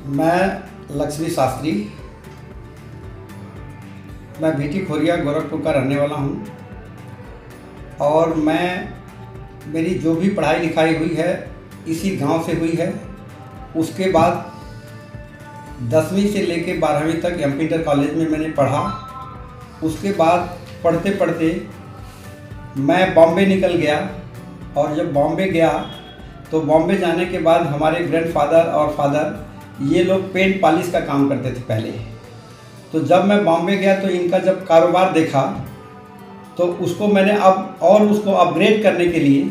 मैं लक्ष्मी शास्त्री, मैं भीटी खोरिया गोरखपुर का रहने वाला हूँ और मेरी जो भी पढ़ाई लिखाई हुई है इसी गांव से हुई है। उसके बाद 10वीं से लेकर 12वीं तक एमपी इंटर कॉलेज में मैंने पढ़ा। उसके बाद पढ़ते पढ़ते मैं बॉम्बे निकल गया और जब बॉम्बे गया तो बॉम्बे जाने के बाद हमारे ग्रैंडफादर और फादर ये लोग पेंट पॉलिश का काम करते थे पहले। तो जब मैं बॉम्बे गया तो इनका जब कारोबार देखा तो उसको मैंने उसको अपग्रेड करने के लिए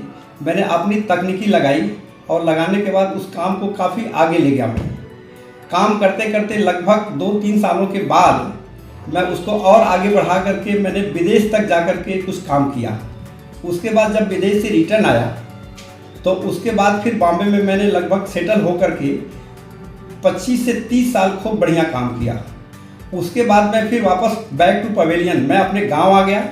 मैंने अपनी तकनीकी लगाई और लगाने के बाद उस काम को काफ़ी आगे ले गया। मैं काम करते करते लगभग 2-3 सालों के बाद मैं उसको और आगे बढ़ा करके मैंने विदेश तक जा कर के कुछ काम किया। उसके बाद जब विदेश से रिटर्न आया तो उसके बाद फिर बॉम्बे में मैंने लगभग सेटल होकर के 25 से 30 साल खूब बढ़िया काम किया। उसके बाद मैं फिर वापस बैक टू पवेलियन मैं अपने गांव आ गया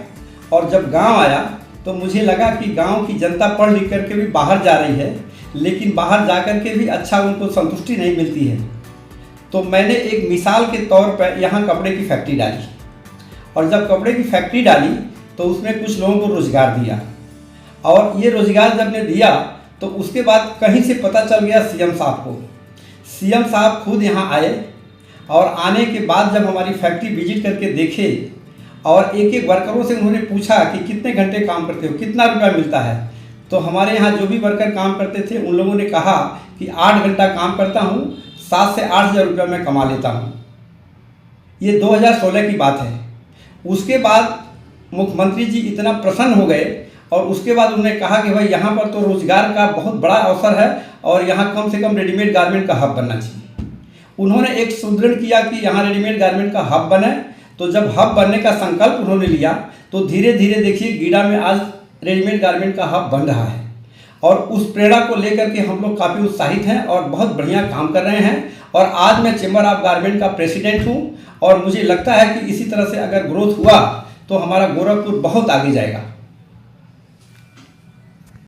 और जब गांव आया तो मुझे लगा कि गांव की जनता पढ़ लिख करके भी बाहर जा रही है, लेकिन बाहर जा कर के भी अच्छा उनको संतुष्टि नहीं मिलती है। तो मैंने एक मिसाल के तौर पर यहाँ कपड़े की फैक्ट्री डाली और जब कपड़े की फैक्ट्री डाली तो उसमें कुछ लोगों को रोज़गार दिया और ये रोज़गार जब ने दिया तो उसके बाद कहीं से पता चल गया सीएम साहब को। सीएम साहब खुद यहाँ आए और आने के बाद जब हमारी फैक्ट्री विजिट करके देखे और एक एक वर्करों से उन्होंने पूछा कि कितने घंटे काम करते हो, कितना रुपया मिलता है। तो हमारे यहाँ जो भी वर्कर काम करते थे उन लोगों ने कहा कि 8 घंटा काम करता हूँ, 7 से 8 हज़ार रुपया मैं कमा लेता हूँ। ये 2016 की बात है। उसके बाद मुख्यमंत्री जी इतना प्रसन्न हो गए और उसके बाद उन्होंने कहा कि भाई यहाँ पर तो रोज़गार का बहुत बड़ा अवसर है और यहाँ कम से कम रेडीमेड गारमेंट का हब बनना चाहिए। उन्होंने एक सुदृढ़ किया कि यहाँ रेडीमेड गारमेंट का हब बने। तो जब हब बनने का संकल्प उन्होंने लिया तो धीरे धीरे देखिए गीडा में आज रेडीमेड गारमेंट का हब बन रहा है और उस प्रेरणा को लेकर के हम लोग काफ़ी उत्साहित हैं और बहुत बढ़िया काम कर रहे हैं। और आज मैं चेंबर ऑफ गारमेंट का प्रेसिडेंट हूँ और मुझे लगता है कि इसी तरह से अगर ग्रोथ हुआ तो हमारा गोरखपुर बहुत आगे जाएगा।